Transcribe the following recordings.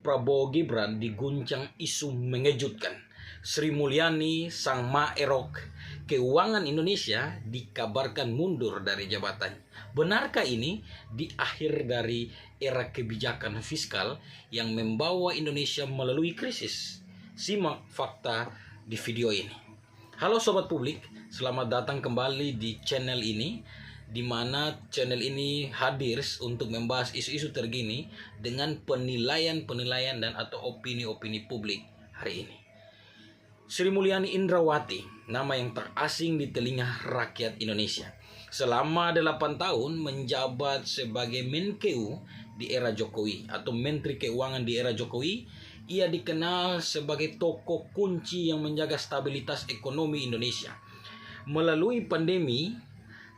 Prabowo Gibran diguncang isu mengejutkan. Sri Mulyani, sang maerok keuangan Indonesia, dikabarkan mundur dari jabatannya. Benarkah ini di akhir dari era kebijakan fiskal yang membawa Indonesia melalui krisis? Simak fakta di video ini. Halo Sobat Publik, selamat datang kembali di channel ini, di mana channel ini hadir untuk membahas isu-isu terkini dengan penilaian dan atau opini-opini publik hari ini. Sri Mulyani Indrawati, nama yang tak asing di telinga rakyat Indonesia. Selama 8 tahun menjabat sebagai Menkeu di era Jokowi atau Menteri Keuangan di era Jokowi, ia dikenal sebagai tokoh kunci yang menjaga stabilitas ekonomi Indonesia. Melalui pandemi,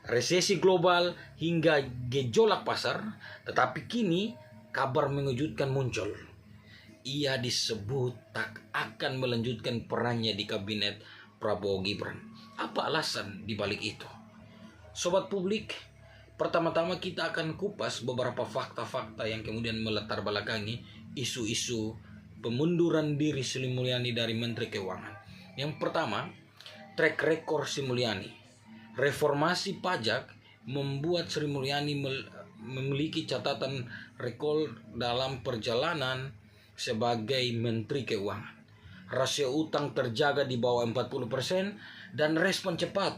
resesi global hingga gejolak pasar, tetapi kini kabar mengejutkan muncul. Ia disebut tak akan melanjutkan perannya di kabinet Prabowo Gibran. Apa alasan dibalik itu? Sobat Publik, pertama-tama kita akan kupas beberapa fakta-fakta yang kemudian melatar belakangi isu-isu pemunduran diri Sri Mulyani dari Menteri Keuangan. Yang pertama, track record Sri Mulyani. Reformasi pajak membuat Sri Mulyani memiliki catatan rekor dalam perjalanan sebagai Menteri Keuangan. Rasio utang terjaga di bawah 40% dan respon cepat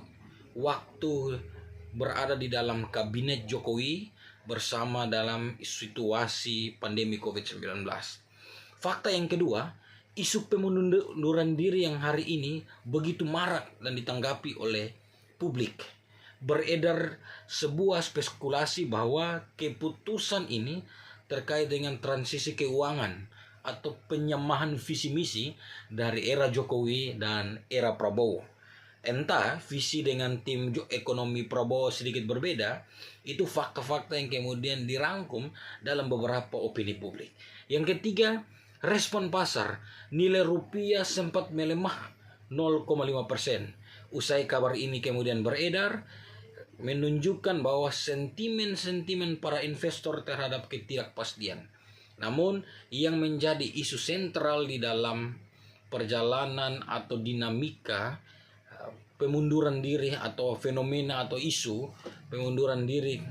waktu berada di dalam kabinet Jokowi bersama dalam situasi pandemi COVID-19. Fakta yang kedua, isu pemunduran diri yang hari ini begitu marak dan ditanggapi oleh publik. Beredar sebuah spekulasi bahwa keputusan ini terkait dengan transisi keuangan atau penyemahan visi misi dari era Jokowi dan era Prabowo. Entah visi dengan tim ekonomi Prabowo sedikit berbeda, itu fakta-fakta yang kemudian dirangkum dalam beberapa opini publik. Yang ketiga, respon pasar. Nilai rupiah sempat melemah 0,5%. Usai kabar ini kemudian beredar, menunjukkan bahwa sentimen para investor terhadap ketidakpastian. Namun yang menjadi isu sentral di dalam perjalanan atau dinamika pemunduran diri atau fenomena atau isu pemunduran diri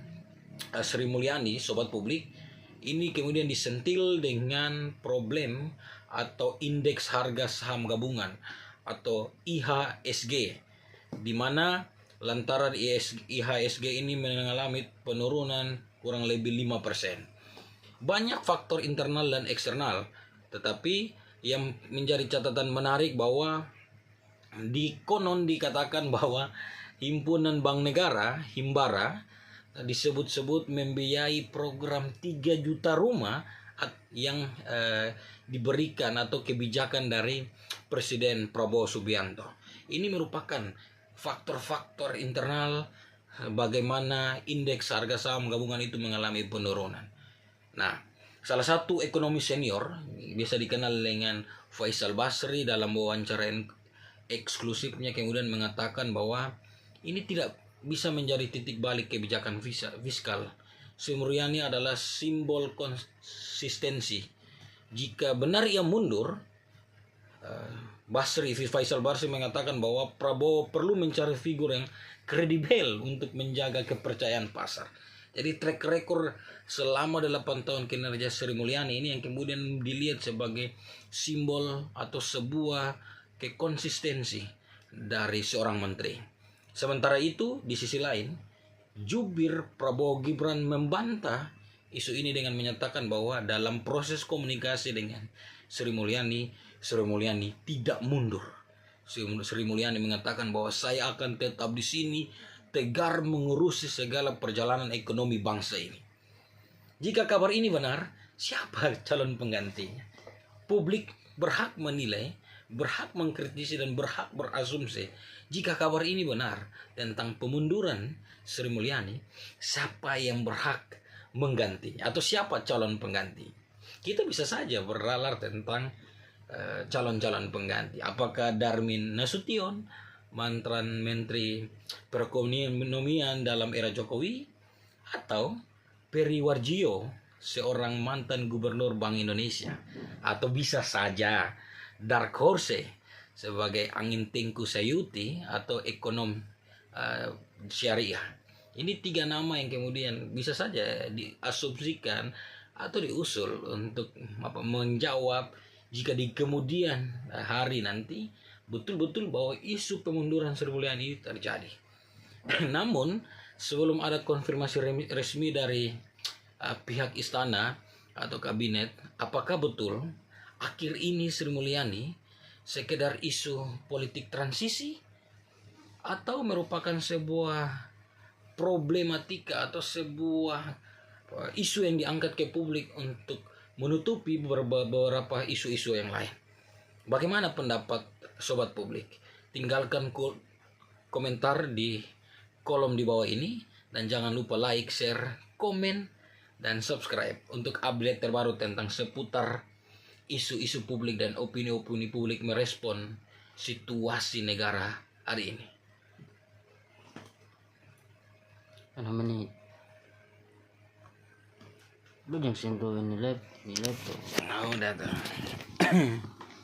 Sri Mulyani, Sobat Publik, ini kemudian disentil dengan problem atau indeks harga saham gabungan atau IHSG, di mana lantaran IHSG ini mengalami penurunan kurang lebih 5%. Banyak faktor internal dan eksternal, tetapi yang menjadi catatan menarik bahwa dikatakan bahwa Himpunan Bank Negara, Himbara, disebut-sebut membiayai program 3 juta rumah yang diberikan atau kebijakan dari Presiden Prabowo Subianto. Ini merupakan faktor-faktor internal bagaimana indeks harga saham gabungan itu mengalami penurunan. Nah, salah satu ekonomi senior biasa dikenal dengan Faisal Basri dalam wawancara eksklusifnya kemudian mengatakan bahwa ini tidak bisa menjadi titik balik kebijakan fiskal. Sri Mulyani adalah simbol konsistensi. Jika benar ia mundur, Faisal Basri mengatakan bahwa Prabowo perlu mencari figur yang kredibel untuk menjaga kepercayaan pasar. Jadi track record selama 8 tahun kinerja Sri Mulyani ini yang kemudian dilihat sebagai simbol atau sebuah kekonsistensi dari seorang menteri. Sementara itu di sisi lain, jubir Prabowo Gibran membantah isu ini dengan menyatakan bahwa dalam proses komunikasi dengan Sri Mulyani tidak mundur. Sri Mulyani mengatakan bahwa saya akan tetap di sini tegar mengurusi segala perjalanan ekonomi bangsa ini. Jika kabar ini benar, siapa calon penggantinya? Publik berhak menilai, berhak mengkritisi dan berhak berasumsi. Jika kabar ini benar tentang pemunduran Sri Mulyani, siapa yang berhak menggantinya atau siapa calon pengganti? Kita bisa saja bernalar tentang calon-calon pengganti. Apakah Darmin Nasution, mantan Menteri Perekonomian dalam era Jokowi, atau Peri Warjio seorang mantan gubernur Bank Indonesia, atau bisa saja dark horse sebagai angin tengku Sayuti atau ekonom syariah. Ini 3 nama yang kemudian bisa saja diasumsikan atau diusul untuk menjawab jika di kemudian hari nanti betul-betul bahwa isu pemunduran Sri Mulyani terjadi. Namun sebelum ada konfirmasi resmi dari pihak istana atau kabinet, apakah betul akhir ini Sri Mulyani sekedar isu politik transisi atau merupakan sebuah problematika atau sebuah isu yang diangkat ke publik untuk menutupi beberapa isu-isu yang lain. Bagaimana pendapat sobat publik? Tinggalkan komentar di kolom di bawah ini, dan jangan lupa like, share, komen, dan subscribe untuk update terbaru tentang seputar isu-isu publik dan opini-opini publik merespon situasi negara hari ini. 6 menit. Lu jangan sentuh ini laptop. Udah tuh.